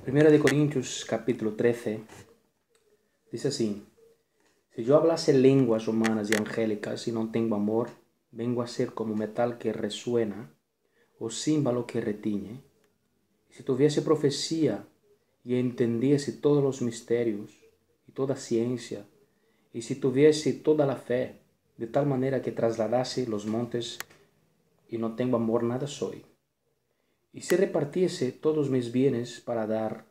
Primera de Corintios capítulo 13 dice así: si yo hablase lenguas humanas y angélicas y no tengo amor, vengo a ser como metal que resuena o címbalo que retiñe. Si tuviese profecía y entendiese todos los misterios y toda ciencia, y si tuviese toda la fe, de tal manera que trasladase los montes y no tengo amor, nada soy. Y si repartiese todos mis bienes para dar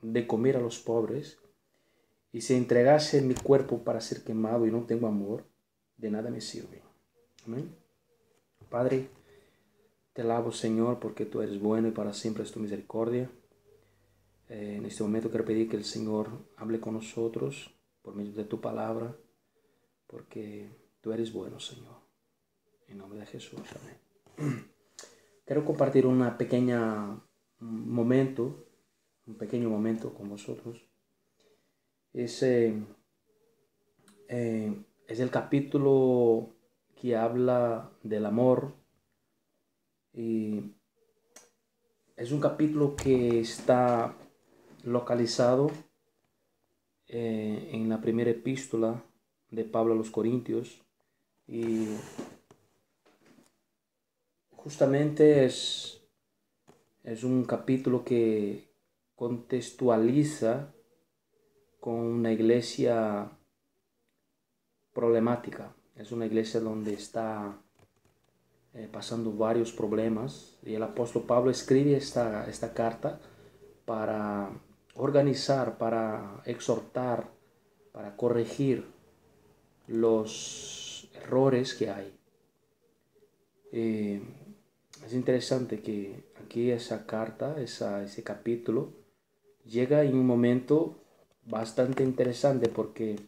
de comer a los pobres, y si entregase mi cuerpo para ser quemado y no tengo amor, de nada me sirve. Amén. Padre, te alabo, Señor, porque tú eres bueno y para siempre es tu misericordia. En este momento quiero pedir que el Señor hable con nosotros por medio de tu palabra, porque tú eres bueno, Señor. En nombre de Jesús, amén. Quiero compartir un pequeño momento con vosotros. Es el capítulo que habla del amor, y es un capítulo que está localizado en la primera epístola de Pablo a los Corintios, y justamente es un capítulo que contextualiza con una iglesia problemática. Es una iglesia donde está pasando varios problemas, y el apóstol Pablo escribe esta carta para organizar, para exhortar, para corregir los errores que hay. Es interesante que aquí esa carta, ese capítulo, llega en un momento bastante interesante, porque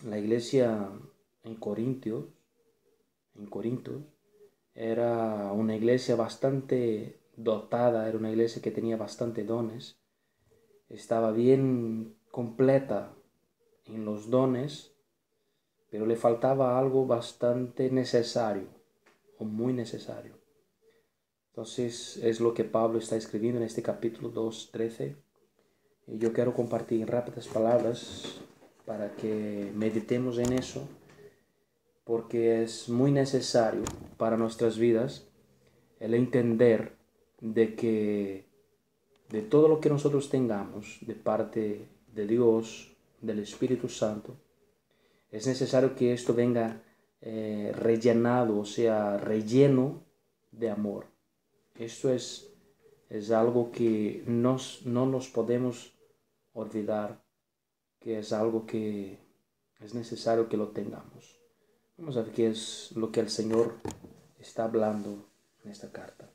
la iglesia en Corinto era una iglesia bastante dotada, era una iglesia que tenía bastante dones, estaba bien completa en los dones, pero le faltaba algo bastante necesario o muy necesario. Entonces es lo que Pablo está escribiendo en este capítulo 2:13, y yo quiero compartir en rápidas palabras para que meditemos en eso, porque es muy necesario para nuestras vidas el entender de que de todo lo que nosotros tengamos de parte de Dios, del Espíritu Santo, es necesario que esto venga rellenado, o sea, relleno de amor. Esto es algo que no nos podemos olvidar, que es algo que es necesario que lo tengamos. Vamos a ver qué es lo que el Señor está hablando en esta carta.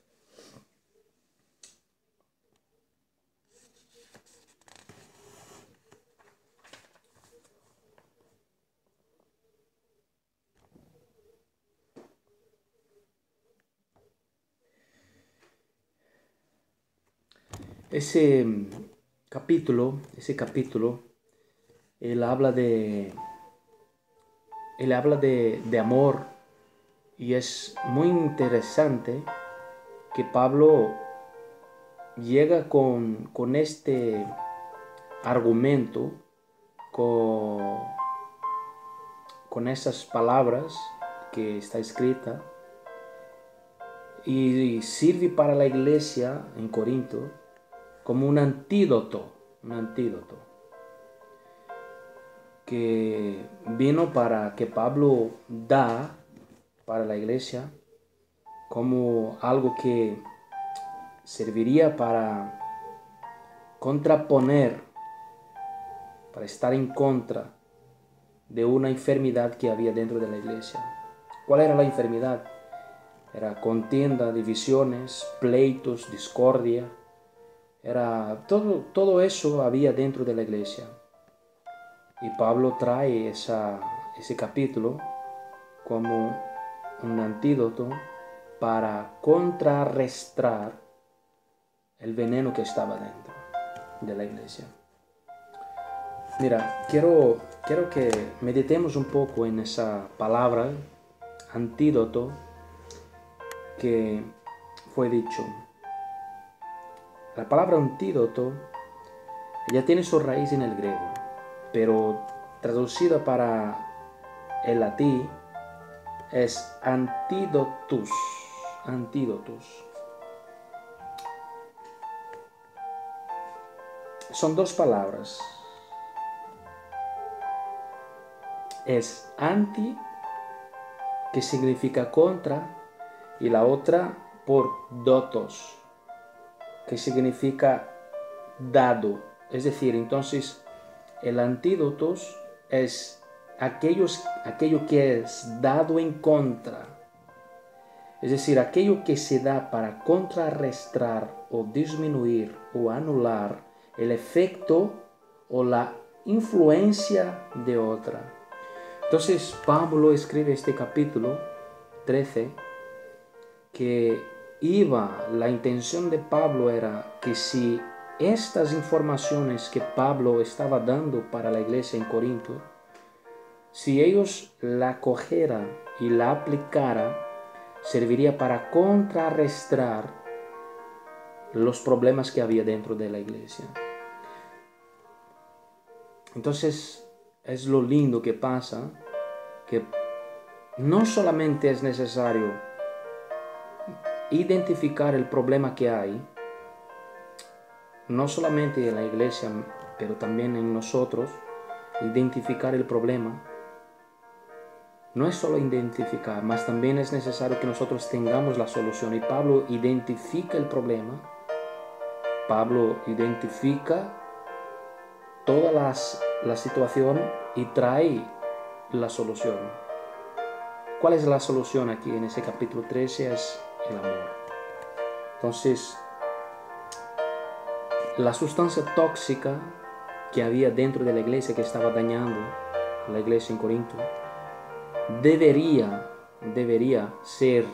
Ese capítulo, él habla de amor, y es muy interesante que Pablo llega con este argumento, con esas palabras que está escrita, y sirve para la iglesia en Corinto como un antídoto que vino para que Pablo da para la iglesia, como algo que serviría para contraponer, para estar en contra de una enfermedad que había dentro de la iglesia. ¿Cuál era la enfermedad? Era contienda, divisiones, pleitos, discordia. Era todo eso había dentro de la iglesia. Y Pablo trae ese capítulo como un antídoto para contrarrestar el veneno que estaba dentro de la iglesia. Mira, quiero que meditemos un poco en esa palabra, antídoto, que fue dicho. La palabra antídoto, ella tiene su raíz en el griego, pero traducida para el latín es antídotus. Antídotus. Son dos palabras. Es anti, que significa contra, y la otra por dotos, que significa dado. Es decir, entonces el antídotos es aquello que es dado en contra. Es decir, aquello que se da para contrarrestar o disminuir o anular el efecto o la influencia de otra. Entonces Pablo escribe este capítulo 13 que la intención de Pablo era que si estas informaciones que Pablo estaba dando para la iglesia en Corinto, si ellos la cogieran y la aplicaran, serviría para contrarrestar los problemas que había dentro de la iglesia. Entonces es lo lindo que pasa, que no solamente es necesario identificar el problema que hay, no solamente en la iglesia, pero también en nosotros, identificar el problema. No es solo identificar, mas también es necesario que nosotros tengamos la solución. Y Pablo identifica el problema, Pablo identifica toda la situación y trae la solución. ¿Cuál es la solución aquí en ese capítulo 13? Es el amor. Entonces, la sustancia tóxica que había dentro de la iglesia, que estaba dañando a la iglesia en Corinto, debería ser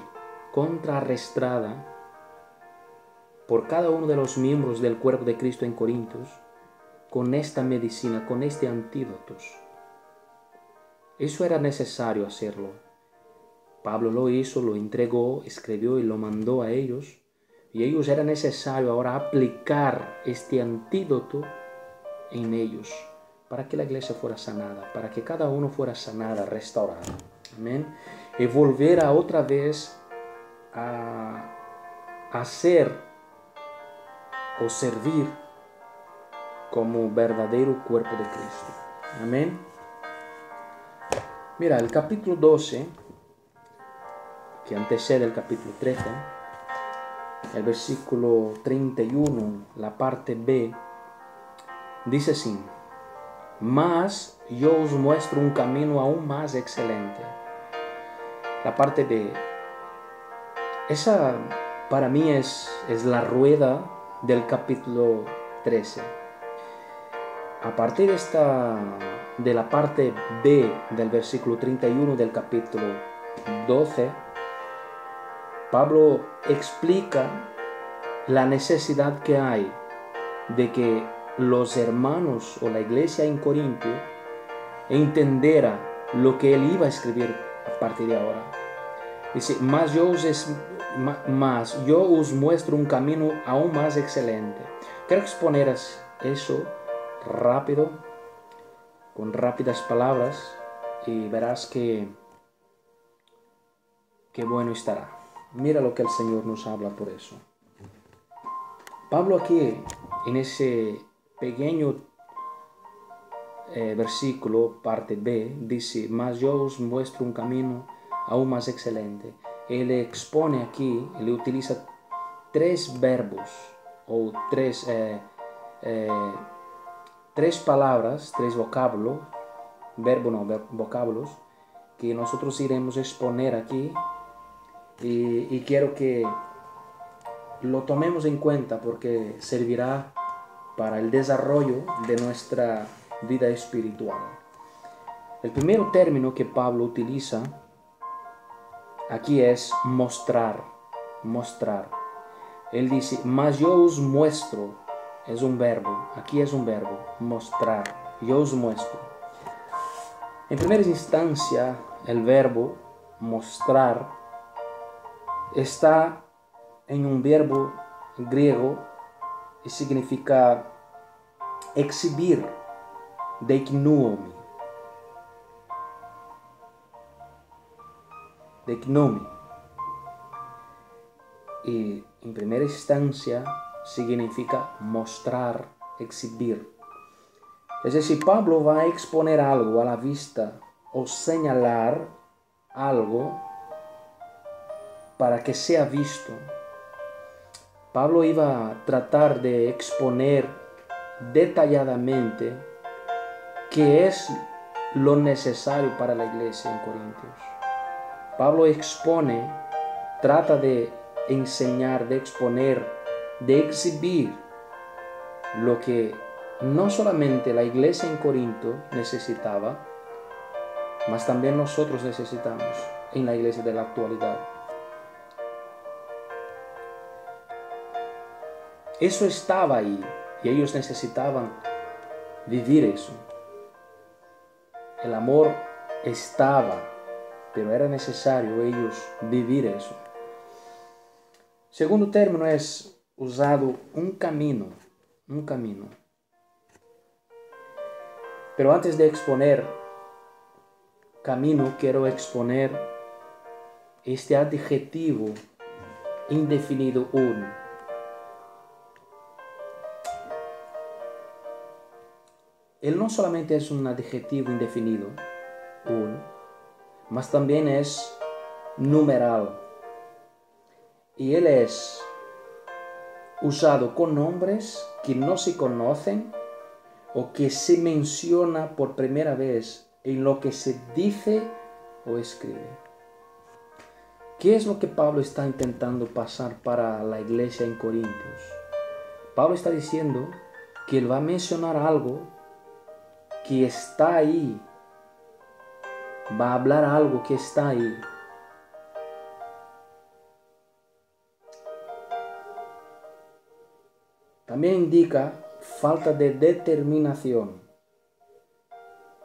contrarrestada por cada uno de los miembros del cuerpo de Cristo en Corintios con esta medicina, con este antídoto. Eso era necesario hacerlo. Pablo lo hizo, lo entregó, escribió y lo mandó a ellos. Y ellos era necesario ahora aplicar este antídoto en ellos, para que la iglesia fuera sanada, para que cada uno fuera sanada, restaurada. Amén. Y volver a otra vez a ser o servir como verdadero cuerpo de Cristo. Amén. Mira, el capítulo 12, que antecede el capítulo 13, el versículo 31, la parte B, dice así: mas yo os muestro un camino aún más excelente. La parte B, esa para mí es la rueda del capítulo 13. A partir de la parte B del versículo 31 del capítulo 12, Pablo explica la necesidad que hay de que los hermanos o la iglesia en Corinto entendiera lo que él iba a escribir a partir de ahora. Dice, mas yo os muestro un camino aún más excelente. Quiero exponer eso rápido, con rápidas palabras, y verás que bueno estará. Mira lo que el Señor nos habla por eso. Pablo aquí, en ese pequeño versículo, parte B, dice, mas yo os muestro un camino aún más excelente. Él expone aquí, él utiliza tres verbos o tres palabras, tres vocábulos, vocábulos, que nosotros iremos a exponer aquí, y quiero que lo tomemos en cuenta porque servirá para el desarrollo de nuestra vida espiritual. El primer término que Pablo utiliza aquí es mostrar. Él dice, mas yo os muestro, es un verbo, aquí es un verbo, mostrar, yo os muestro. En primera instancia, el verbo mostrar está en un verbo griego y significa exhibir, deiknomi. Deiknomi. Y en primera instancia significa mostrar, exhibir. Es decir, Pablo va a exponer algo a la vista o señalar algo para que sea visto. Pablo iba a tratar de exponer detalladamente qué es lo necesario para la iglesia en Corintios. Pablo expone, trata de enseñar, de exponer, de exhibir lo que no solamente la iglesia en Corinto necesitaba, mas también nosotros necesitamos en la iglesia de la actualidad. Eso estaba ahí y ellos necesitaban vivir eso. El amor estaba, pero era necesario ellos vivir eso. Segundo término es usado un camino. Pero antes de exponer camino, quiero exponer este adjetivo indefinido un. Él no solamente es un adjetivo indefinido, un, mas también es numeral. Y él es usado con nombres que no se conocen o que se menciona por primera vez en lo que se dice o escribe. ¿Qué es lo que Pablo está intentando pasar para la iglesia en Corintios? Pablo está diciendo que él va a mencionar algo que está ahí. Va a hablar algo que está ahí. También indica falta de determinación.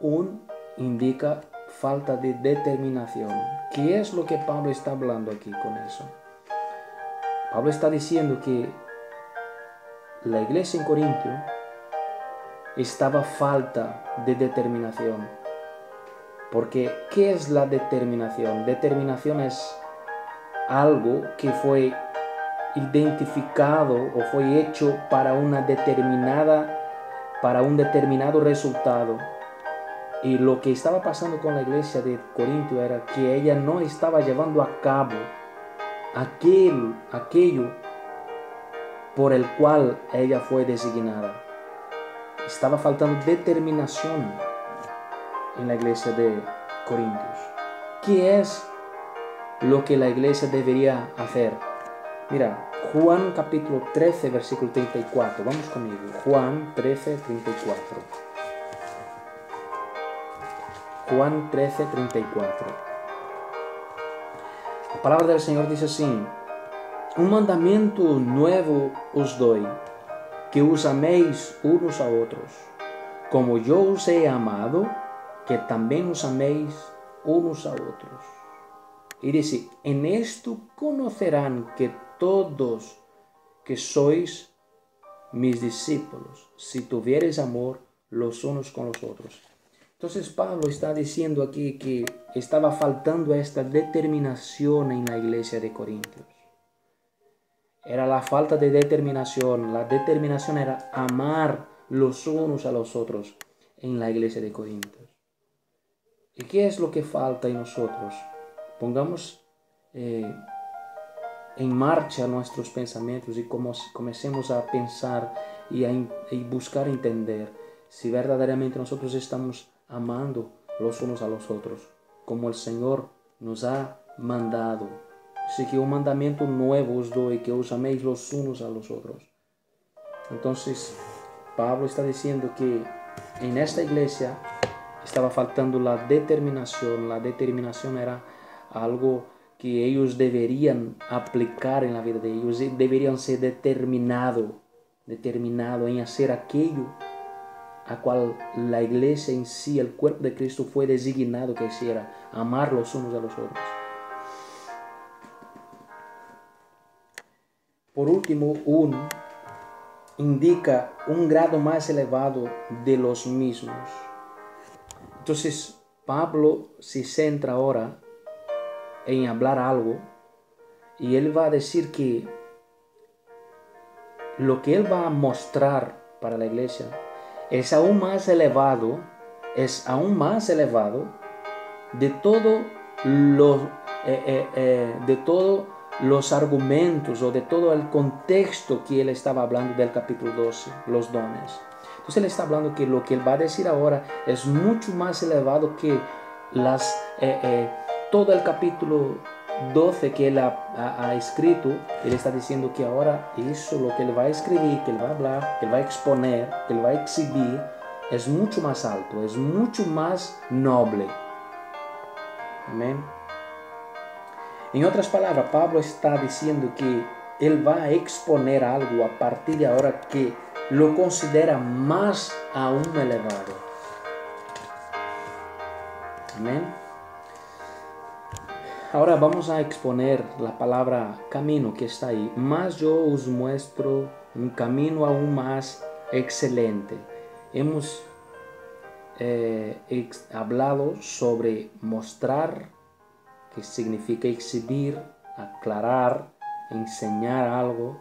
Un indica falta de determinación. ¿Qué es lo que Pablo está hablando aquí con eso? Pablo está diciendo que la iglesia en Corintio estaba falta de determinación. Porque, ¿qué es la determinación? Determinación es algo que fue identificado o fue hecho para un determinado resultado. Y lo que estaba pasando con la iglesia de Corintio era que ella no estaba llevando a cabo aquello por el cual ella fue designada. Estaba faltando determinación en la iglesia de Corintios. ¿Qué es lo que la iglesia debería hacer? Mira, Juan capítulo 13, versículo 34. Vamos conmigo. Juan 13, 34. Juan 13, 34. La palabra del Señor dice así: un mandamiento nuevo os doy, que os améis unos a otros, como yo os he amado, que también os améis unos a otros. Y dice, en esto conocerán que todos que sois mis discípulos, si tuviereis amor los unos con los otros. Entonces Pablo está diciendo aquí que estaba faltando esta determinación en la iglesia de Corintios. Era la falta de determinación. La determinación era amar los unos a los otros en la iglesia de Corintios. ¿Y qué es lo que falta en nosotros? Pongamos en marcha nuestros pensamientos y comencemos a pensar y buscar entender si verdaderamente nosotros estamos amando los unos a los otros como el Señor nos ha mandado. Así que un mandamiento nuevo os doy, que os améis los unos a los otros. Entonces Pablo está diciendo que en esta iglesia estaba faltando la determinación. La determinación era algo que ellos deberían aplicar en la vida de ellos. Deberían ser determinados en hacer aquello a cual la iglesia en sí, el cuerpo de Cristo, fue designado que hiciera: amar los unos a los otros. Por último, indica un grado más elevado de los mismos. Entonces, Pablo se centra ahora en hablar algo y él va a decir que lo que él va a mostrar para la iglesia es aún más elevado, de todo de todos los argumentos o de todo el contexto que él estaba hablando del capítulo 12, los dones. Entonces él está hablando que lo que él va a decir ahora es mucho más elevado que todo el capítulo 12 que él ha escrito. Él está diciendo que ahora eso, lo que él va a escribir, que él va a hablar, que él va a exponer, que él va a exhibir, es mucho más alto, es mucho más noble. Amén. En otras palabras, Pablo está diciendo que él va a exponer algo a partir de ahora que lo considera más aún elevado. Amén. Ahora vamos a exponer la palabra camino que está ahí. Mas yo os muestro un camino aún más excelente. Hemos hablado sobre mostrar, que significa exhibir, aclarar, enseñar algo.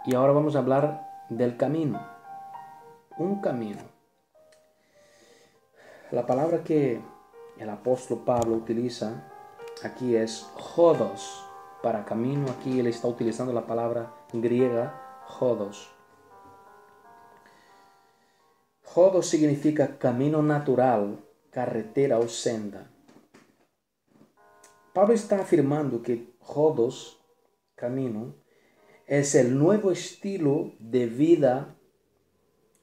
Y ahora vamos a hablar del camino. Un camino. La palabra que el apóstol Pablo utiliza aquí es hodos. Para camino, aquí él está utilizando la palabra griega hodos. Hodos significa camino natural, carretera o senda. Pablo está afirmando que hodos, camino, es el nuevo estilo de vida,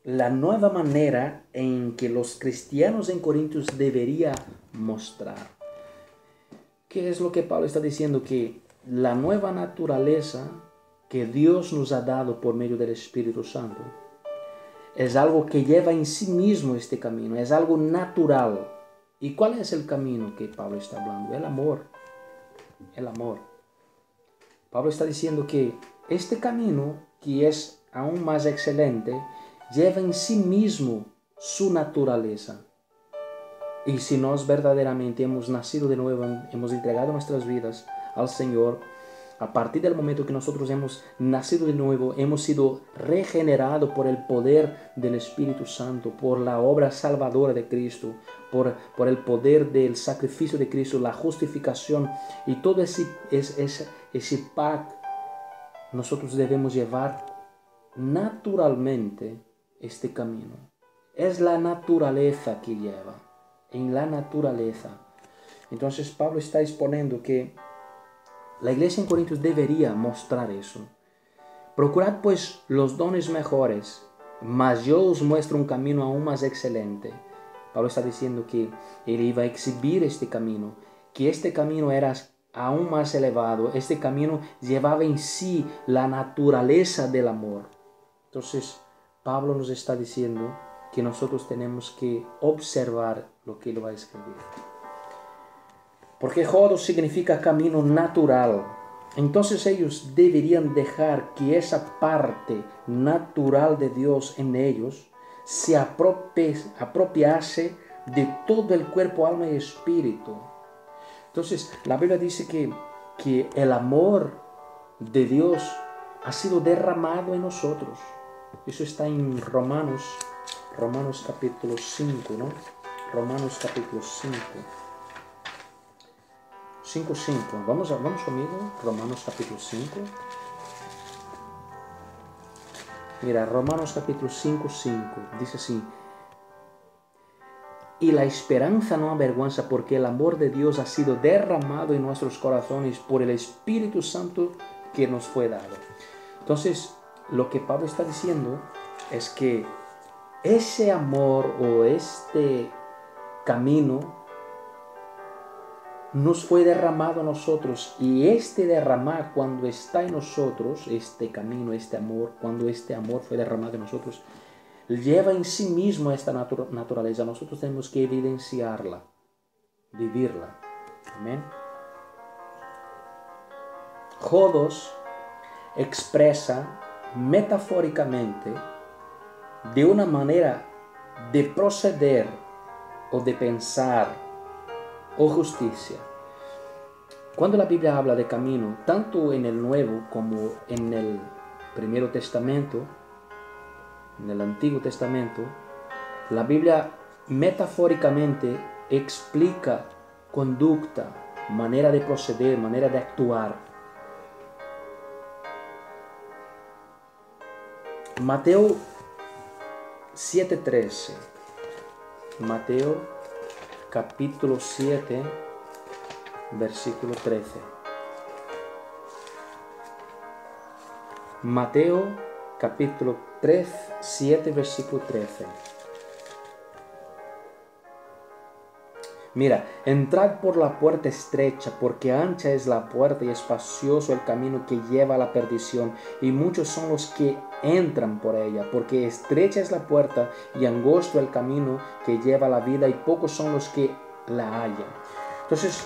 la nueva manera en que los cristianos en Corintios deberían mostrar. ¿Qué es lo que Pablo está diciendo? Que la nueva naturaleza que Dios nos ha dado por medio del Espíritu Santo es algo que lleva en sí mismo este camino, es algo natural. ¿Y cuál es el camino que Pablo está hablando? El amor. El amor. Pablo está diciendo que este camino, que es aún más excelente, lleva en sí mismo su naturaleza. Y si nos verdaderamente hemos nacido de nuevo, hemos entregado nuestras vidas al Señor, a partir del momento que nosotros hemos nacido de nuevo, hemos sido regenerados por el poder del Espíritu Santo, por la obra salvadora de Cristo, por el poder del sacrificio de Cristo, la justificación y todo ese pack, nosotros debemos llevar naturalmente este camino. Es la naturaleza que lleva, en la naturaleza. Entonces Pablo está exponiendo que la iglesia en Corintios debería mostrar eso. Procurad pues los dones mejores, mas yo os muestro un camino aún más excelente. Pablo está diciendo que él iba a exhibir este camino, que este camino era aún más elevado, este camino llevaba en sí la naturaleza del amor. Entonces, Pablo nos está diciendo que nosotros tenemos que observar lo que él va a escribir. Porque hodos significa camino natural. Entonces ellos deberían dejar que esa parte natural de Dios en ellos se apropiase de todo el cuerpo, alma y espíritu. Entonces la Biblia dice que el amor de Dios ha sido derramado en nosotros. Eso está en Romanos capítulo 5, ¿no? Romanos capítulo 5. 5:5. Vamos conmigo, Romanos capítulo 5. Mira, Romanos capítulo 5:5. Dice así: y la esperanza no avergüenza, porque el amor de Dios ha sido derramado en nuestros corazones por el Espíritu Santo que nos fue dado. Entonces, lo que Pablo está diciendo es que ese amor o este camino nos fue derramado a nosotros, y este derramar, cuando está en nosotros, este camino, este amor, cuando este amor fue derramado en nosotros, lleva en sí mismo esta naturaleza. Nosotros tenemos que evidenciarla, vivirla. Amén. Hodos expresa metafóricamente de una manera de proceder o de pensar o justicia. Cuando la Biblia habla de camino, tanto en el Nuevo como en el Primero Testamento, en el Antiguo Testamento, la Biblia metafóricamente explica conducta, manera de proceder, manera de actuar. Mateo 7:13. Mateo capítulo 7, versículo 13. Mateo capítulo 7, versículo 13. Mira, entrad por la puerta estrecha, porque ancha es la puerta y espacioso el camino que lleva a la perdición, y muchos son los que entran por ella, porque estrecha es la puerta y angosto el camino que lleva a la vida, y pocos son los que la hallan. Entonces,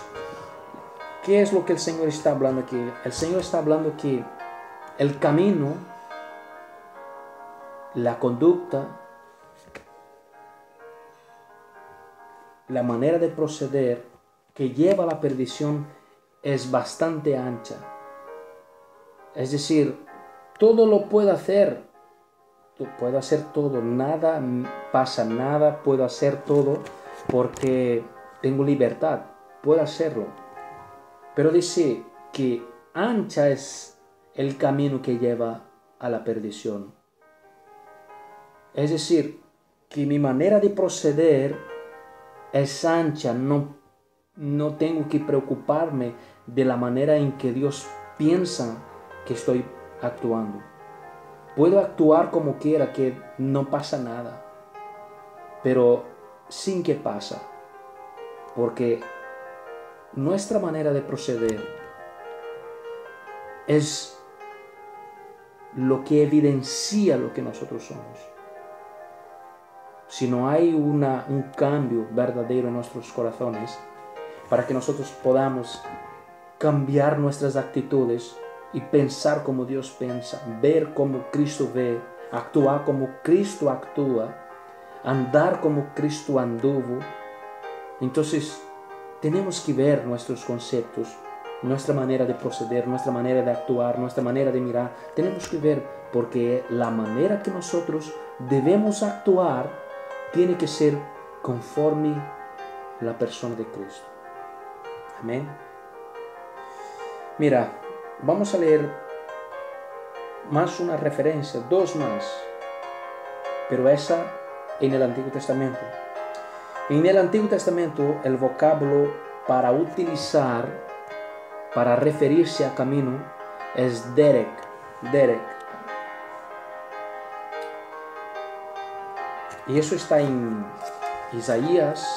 ¿qué es lo que el Señor está hablando aquí? El Señor está hablando que el camino, la conducta, la manera de proceder que lleva a la perdición es bastante ancha. Es decir, todo lo puedo hacer todo, nada pasa nada, puedo hacer todo porque tengo libertad, puedo hacerlo. Pero dice que ancha es el camino que lleva a la perdición. Es decir, que mi manera de proceder es ancha, no tengo que preocuparme de la manera en que Dios piensa que estoy actuando. Puedo actuar como quiera, que no pasa nada, pero sin que pasa, porque nuestra manera de proceder es lo que evidencia lo que nosotros somos. Si no hay un cambio verdadero en nuestros corazones, para que nosotros podamos cambiar nuestras actitudes y pensar como Dios piensa, ver como Cristo ve, actuar como Cristo actúa, andar como Cristo anduvo, entonces tenemos que ver nuestros conceptos, nuestra manera de proceder, nuestra manera de actuar, nuestra manera de mirar. Tenemos que ver, porque la manera que nosotros debemos actuar tiene que ser conforme la persona de Cristo. Amén. Mira, vamos a leer más una referencia, dos más, pero esa en el Antiguo Testamento. En el Antiguo Testamento el vocablo para utilizar, para referirse a camino, es derek. Y eso está en Isaías.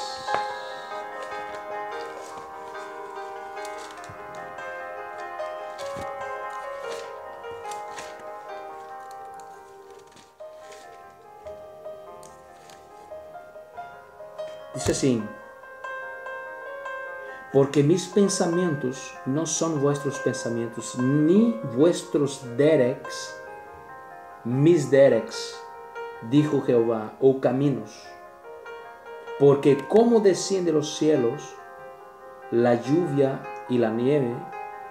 Dice así: porque mis pensamientos no son vuestros pensamientos, ni vuestros dereks, mis dereks, dijo Jehová, o caminos. Porque como desciende los cielos la lluvia y la nieve,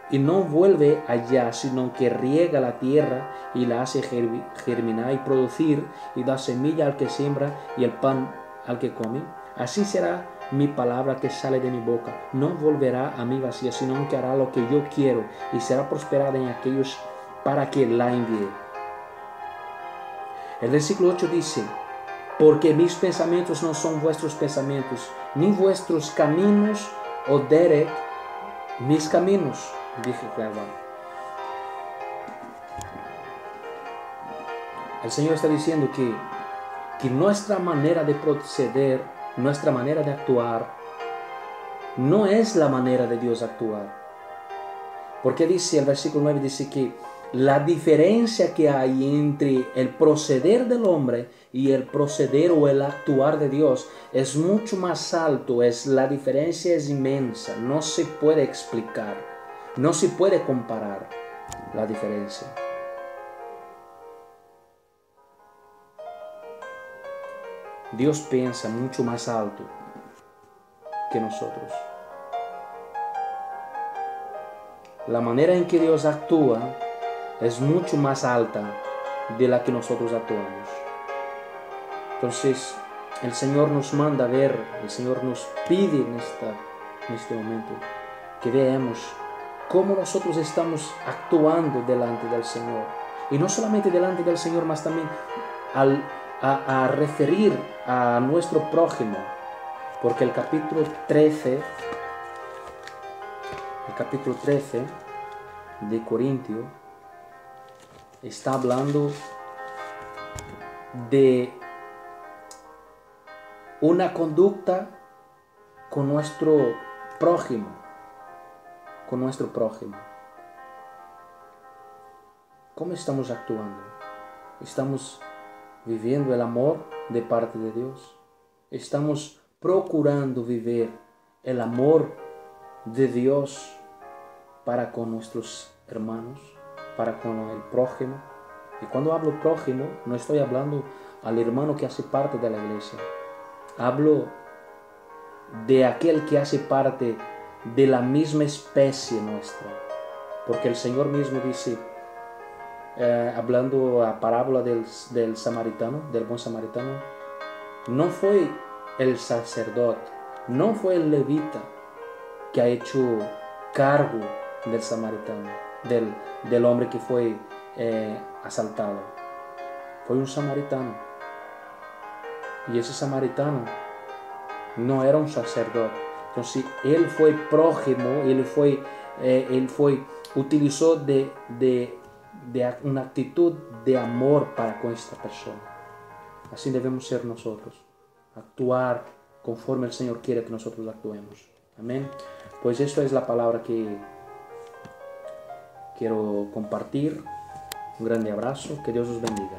y no vuelve allá, sino que riega la tierra y la hace germinar y producir, y da semilla al que siembra y el pan al que come, así será mi palabra que sale de mi boca. No volverá a mí vacía, sino que hará lo que yo quiero, y será prosperada en aquellos para que la envíe. El versículo 8 dice: porque mis pensamientos no son vuestros pensamientos, ni vuestros caminos, o derek, mis caminos, dije Jehová. El Señor está diciendo que nuestra manera de proceder, nuestra manera de actuar, no es la manera de Dios actuar. Porque dice el versículo 9, dice que la diferencia que hay entre el proceder del hombre y el proceder o el actuar de Dios es mucho más alto, la diferencia es inmensa, no se puede explicar, no se puede comparar la diferencia. Dios piensa mucho más alto que nosotros. La manera en que Dios actúa es mucho más alta de la que nosotros actuamos. Entonces, el Señor nos manda a ver, el Señor nos pide en este momento que veamos cómo nosotros estamos actuando delante del Señor. Y no solamente delante del Señor, mas también a referir a nuestro prójimo. Porque el capítulo 13 de Corintio está hablando de una conducta con nuestro prójimo. ¿Cómo estamos actuando? ¿Estamos viviendo el amor de parte de Dios? ¿Estamos procurando vivir el amor de Dios para con nuestros hermanos, para con el prójimo? Y cuando hablo prójimo, no estoy hablando al hermano que hace parte de la iglesia. Hablo de aquel que hace parte de la misma especie nuestra. Porque el Señor mismo dice, hablando a parábola del samaritano, del buen samaritano, no fue el sacerdote, no fue el levita que ha hecho cargo del samaritano, del hombre que fue asaltado. Fue un samaritano. Y ese samaritano no era un sacerdote. Entonces él fue prójimo, utilizó de una actitud de amor para con esta persona. Así debemos ser nosotros, actuar conforme el Señor quiere que nosotros actuemos. Amén. Pues esto es la palabra que quiero compartir. Un grande abrazo, que Dios os bendiga.